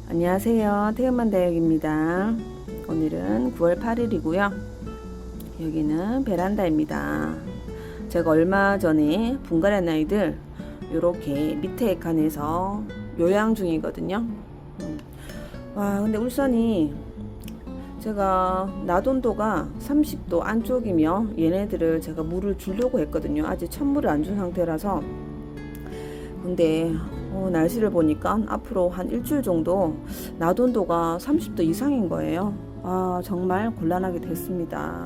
안녕하세요. 태음만다육입니다. 오늘은 9월 8일이고요. 여기는 베란다입니다. 제가 얼마 전에 분갈이 아이들 이렇게 밑에 칸에서 요양 중이거든요. 와, 근데 울산이 제가 낮온도가 30도 안쪽이며 얘네들을 제가 물을 주려고 했거든요. 아직 찬물을 안 준 상태라서. 근데 날씨를 보니까 앞으로 한 일주일 정도 낮온도가 30도 이상인 거예요. 아, 정말 곤란하게 됐습니다.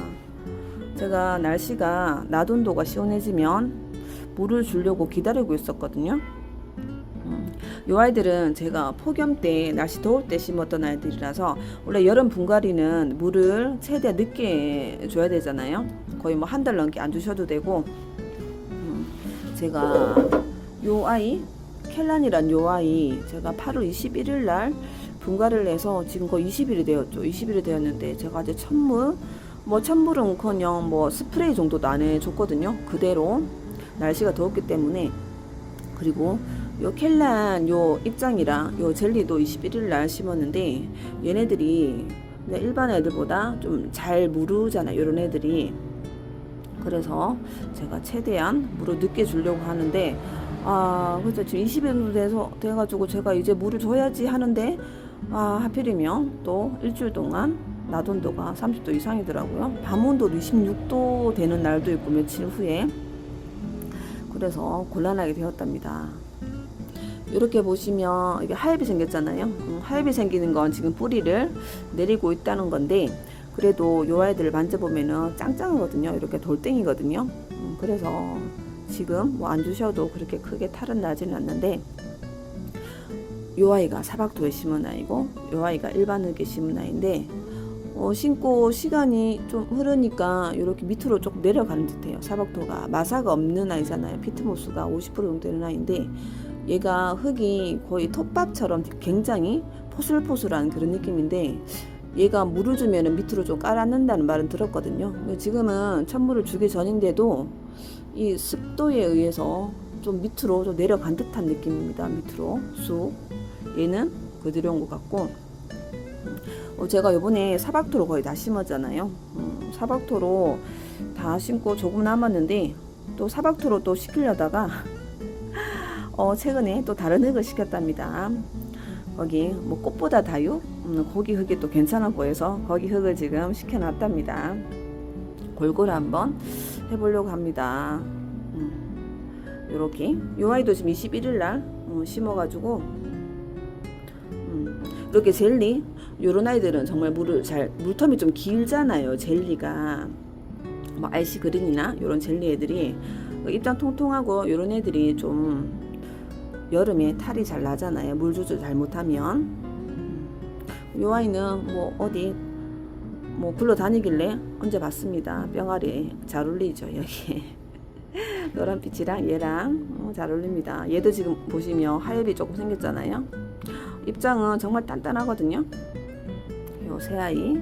제가 날씨가 낮온도가 시원해지면 물을 주려고 기다리고 있었거든요. 이 아이들은 제가 폭염 때 날씨 더울 때 심었던 아이들이라서 원래 여름 분갈이는 물을 최대한 늦게 줘야 되잖아요. 거의 뭐 한 달 넘게 안 주셔도 되고, 제가 요 아이 켈란이란 요 아이 제가 8월 21일 날 분갈이를 해서 지금 거의 20일이 되었죠. 20일이 되었는데 제가 아직 찬물은커녕 뭐 스프레이 정도도 안 해줬거든요. 그대로 날씨가 더웠기 때문에. 그리고 요 켈란 요 입장이랑 요 젤리도 21일 날 심었는데 얘네들이 일반 애들보다 좀 잘 무르잖아요. 요런 애들이. 그래서 제가 최대한 물을 늦게 주려고 하는데, 그래서 지금 20일 돼가지고 제가 이제 물을 줘야지 하는데, 하필이면 또 일주일 동안 낮온도가 30도 이상이더라고요. 밤온도도 26도 되는 날도 있고 며칠 후에. 그래서 곤란하게 되었답니다. 이렇게 보시면 이게 하엽이 생겼잖아요. 하엽이 생기는 건 지금 뿌리를 내리고 있다는 건데, 그래도 요 아이들을 만져보면은 짱짱하거든요. 이렇게 돌덩이거든요. 그래서 지금 뭐 안 주셔도 그렇게 크게 탈은 나지는 않는데, 요 아이가 사박토에 심은 아이고 요 아이가 일반 흙에 심은 아이인데, 심고 시간이 좀 흐르니까 이렇게 밑으로 조금 내려가는 듯해요. 사박토가 마사가 없는 아이잖아요. 피트모스가 50% 정도 되는 아이인데, 얘가 흙이 거의 톱밥처럼 굉장히 포슬포슬한 그런 느낌인데, 얘가 물을 주면 밑으로 좀 깔아넣는다는 말은 들었거든요. 지금은 찬물을 주기 전인데도 이 습도에 의해서 좀 밑으로 좀 내려간 듯한 느낌입니다. 밑으로 쑥. 얘는 그대로 온 것 같고, 제가 요번에 사박토로 거의 다 심었잖아요. 사박토로 다 심고 조금 남았는데, 또 사박토로 또 시키려다가 최근에 또 다른 흙을 시켰답니다. 거기 뭐 꽃보다 다육, 거기 흙이 또 괜찮아 보여서 거기 흙을 지금 시켜놨답니다. 골고루 한번 해보려고 합니다. 요렇게 요 아이도 지금 21일 날 심어가지고, 이렇게 젤리 요런 아이들은 정말 물텀이 좀 길잖아요. 젤리가 뭐 아이시 그린이나 요런 젤리 애들이 입장 통통하고 요런 애들이 좀 여름에 탈이 잘 나잖아요. 물 조절 잘못하면. 요 아이는 뭐 어디 뭐 굴러다니길래 언제 봤습니다. 뿅아리 잘 어울리죠. 여기 노란빛이랑 얘랑 잘 어울립니다. 얘도 지금 보시면 하엽이 조금 생겼잖아요. 입장은 정말 단단하거든요. 요 새 아이.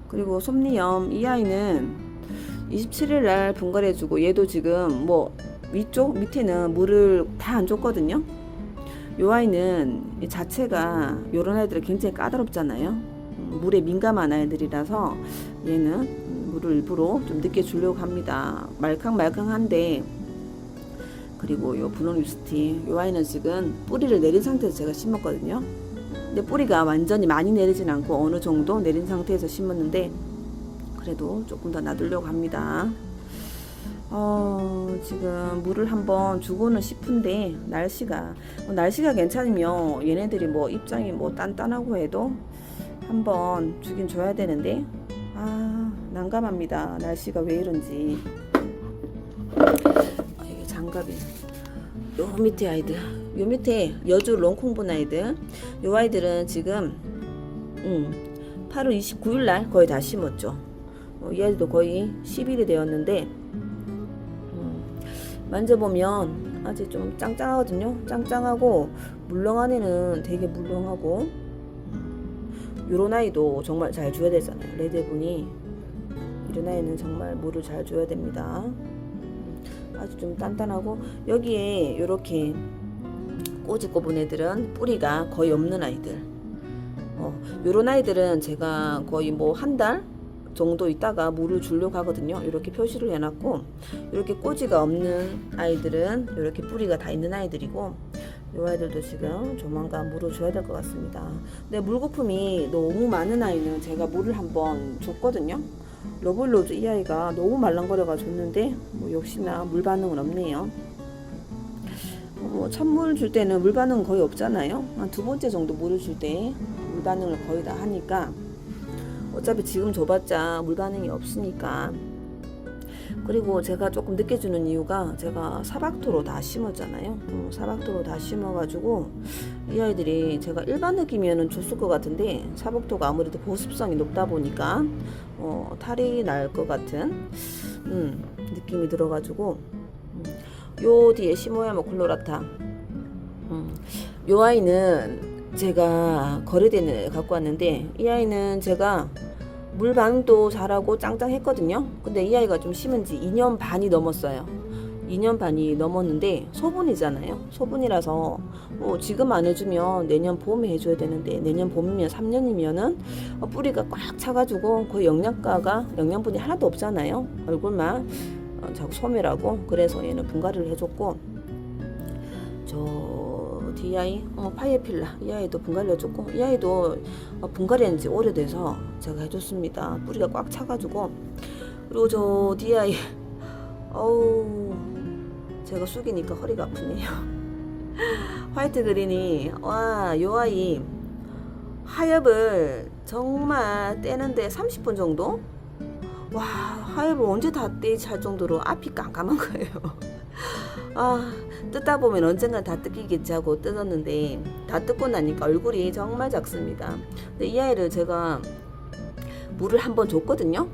그리고 솜니엄 이 아이는 27일 날 분갈해주고, 얘도 지금 뭐 위쪽 밑에는 물을 다 안 줬거든요. 요 아이는 자체가 요런 아이들은 굉장히 까다롭잖아요. 물에 민감한 아이들이라서 얘는 물을 일부러 좀 늦게 주려고 합니다. 말캉말캉한데. 그리고 요 브로니스티 요 아이는 지금 뿌리를 내린 상태에서 제가 심었거든요. 근데 뿌리가 완전히 많이 내리진 않고 어느 정도 내린 상태에서 심었는데, 그래도 조금 더 놔두려고 합니다. 지금 물을 한번 주고는 싶은데, 날씨가 괜찮으면 얘네들이 뭐 입장이 뭐 단단하고 해도 한번 주긴 줘야 되는데, 난감합니다. 날씨가 왜 이런지. 이게 장갑이. 요 밑에 아이들, 요 밑에 여주 롱콩분 아이들, 요 아이들은 지금 8월 29일 날 거의 다 심었죠. 이 아이도 거의 10일이 되었는데, 만져보면 아직 좀 짱짱하거든요. 짱짱하고 물렁한 애는 되게 물렁하고, 요런 아이도 정말 잘 줘야 되잖아요. 레드분이 이런 아이는 정말 물을 잘 줘야 됩니다. 아주 좀 단단하고, 여기에 요렇게 꼬지 꼽은 애들은 뿌리가 거의 없는 아이들. 요런 아이들은 제가 거의 뭐 한 달 정도 있다가 물을 주려고 하거든요. 이렇게 표시를 해놨고, 이렇게 꼬지가 없는 아이들은 이렇게 뿌리가 다 있는 아이들이고, 이 아이들도 지금 조만간 물을 줘야 될 것 같습니다. 근데 물거품이 너무 많은 아이는 제가 물을 한번 줬거든요. 러블로즈 이 아이가 너무 말랑거려가 줬는데 뭐 역시나 물 반응은 없네요. 찬물 줄 때는 물 반응은 거의 없잖아요. 한 두 번째 정도 물을 줄 때 물 반응을 거의 다 하니까, 어차피 지금 줘봤자 물 반응이 없으니까. 그리고 제가 조금 늦게 주는 이유가, 제가 사박토로 다 심었잖아요. 사박토로 다 심어가지고 이 아이들이 제가 일반 느낌이면 줬을 것 같은데, 사박토가 아무래도 보습성이 높다 보니까 탈이 날 것 같은 느낌이 들어가지고, 요 뒤에 시모야마 콜로라타, 요 아이는 제가 거래대는 갖고 왔는데, 이 아이는 제가 물 반응도 잘하고 짱짱했거든요. 근데 이 아이가 좀 심은 지 2년 반이 넘었어요. 2년 반이 넘었는데 소분이잖아요. 소분이라서 지금 안 해주면 내년 봄에 해줘야 되는데, 내년 봄이면 3년이면은 뿌리가 꽉 차가지고 거의 영양분이 하나도 없잖아요. 얼굴만 자꾸 소멸하고. 그래서 얘는 분갈이를 해줬고, 저 DI 파이어필라 이 아이도 분갈이 해줬고, 이 아이도 분갈이한 지 오래돼서 제가 해줬습니다. 뿌리가 꽉 차가지고. 그리고 저 DI 제가 숙이니까 허리가 아프네요. 화이트 그린이, 와, 요 아이 하엽을 정말 떼는데 30분 정도? 와, 하엽을 언제 다 떼지 할 정도로 앞이 깜깜한 거예요. 뜯다 보면 언젠가 다 뜯기겠지 하고 뜯었는데, 다 뜯고 나니까 얼굴이 정말 작습니다. 근데 이 아이를 제가 물을 한번 줬거든요.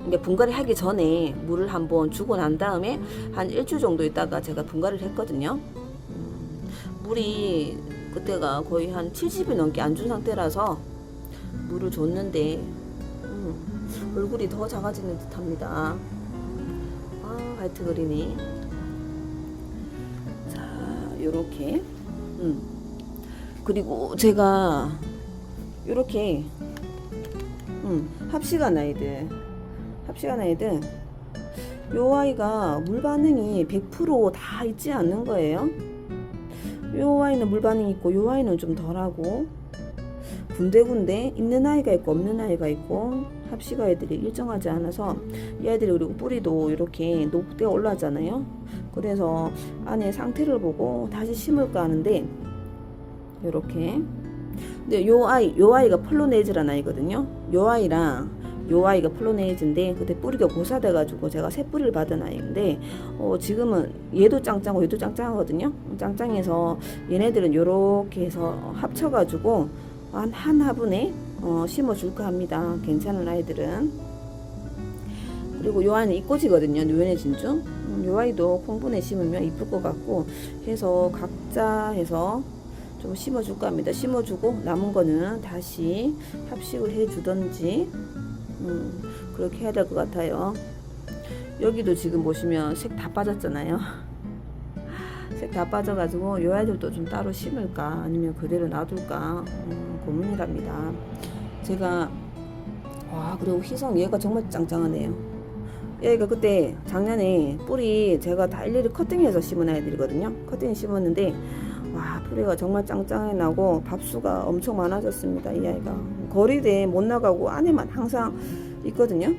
그러니까 분갈이 하기 전에 물을 한번 주고 난 다음에 한 일주일 정도 있다가 제가 분갈이를 했거든요. 물이 그때가 거의 한 70일 넘게 안 준 상태라서 물을 줬는데 얼굴이 더 작아지는 듯 합니다. 화이트 그린이. 자, 요렇게. 그리고 제가 요렇게 합시간 아이들 요 아이가 물 반응이 100% 다 있지 않는 거예요. 요 아이는 물 반응이 있고, 요 아이는 좀 덜하고, 군데군데 있는 아이가 있고 없는 아이가 있고, 합식 아이들이 일정하지 않아서 이 아이들이, 그리고 뿌리도 이렇게 높게 올라잖아요. 그래서 안에 상태를 보고 다시 심을까 하는데, 요렇게. 근데 요 아이가 폴로네이즈라는 아이거든요. 요 아이랑 요 아이가 폴로네이즈인데, 그때 뿌리가 고사돼가지고 제가 새 뿌리를 받은 아이인데, 지금은 얘도 짱짱하고 얘도 짱짱하거든요. 짱짱해서 얘네들은 요렇게 해서 합쳐가지고 한 화분에 심어줄까 합니다. 괜찮은 아이들은. 그리고 요 아이는 이꼬지거든요. 누연의 진주. 요 아이도 콩분에 심으면 이쁠 것 같고 해서 각자 해서 좀 심어줄까 합니다. 심어주고 남은 거는 다시 합식을 해주던지 그렇게 해야 될 것 같아요. 여기도 지금 보시면 색 다 빠졌잖아요. 색 다 빠져가지고 요 아이들도 좀 따로 심을까 아니면 그대로 놔둘까 고민이랍니다. 제가 그리고 희성 얘가 정말 짱짱하네요. 얘가 그때 작년에 뿌리 제가 다 일일이 커팅해서 심은 아이들이거든요. 커팅 심었는데 뿌리가 정말 짱짱해 나고 밥수가 엄청 많아졌습니다. 이 아이가 거리대에 못 나가고 안에만 항상 있거든요.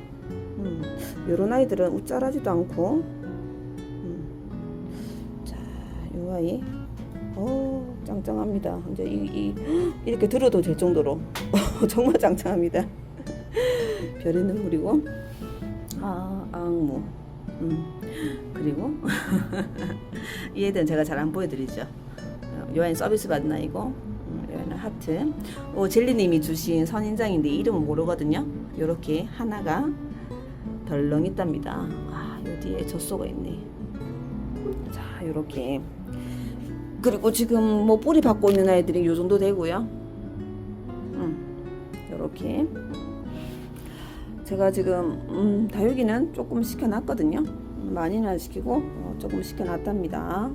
요런 아이들은 웃자라지도 않고. 자, 요 아이 짱짱합니다. 이제 이렇게 들어도 될 정도로 정말 짱짱합니다. 별의 눈물이고 악무. 그리고 이 애들은 제가 잘 안 보여드리죠. 요 아이는 서비스 받은 아이고, 요 아이는 하트. 젤리님이 주신 선인장인데 이름은 모르거든요. 요렇게 하나가 덜렁 있답니다. 요 뒤에 젖소가 있네. 자, 요렇게. 그리고 지금 뭐 뿌리 받고 있는 아이들이 요 정도 되고요. 요렇게. 제가 지금 다육이는 조금 시켜놨거든요. 많이는 안 시키고 조금 시켜놨답니다.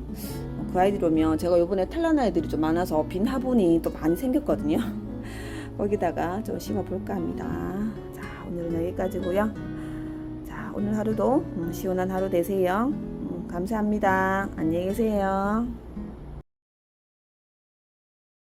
그 아이들오면 제가 요번에 탈란 아이들이 좀 많아서 빈 화분이 또 많이 생겼거든요. 거기다가 좀 심어 볼까 합니다. 자, 오늘은 여기까지고요. 자, 오늘 하루도 시원한 하루 되세요. 감사합니다. 안녕히 계세요.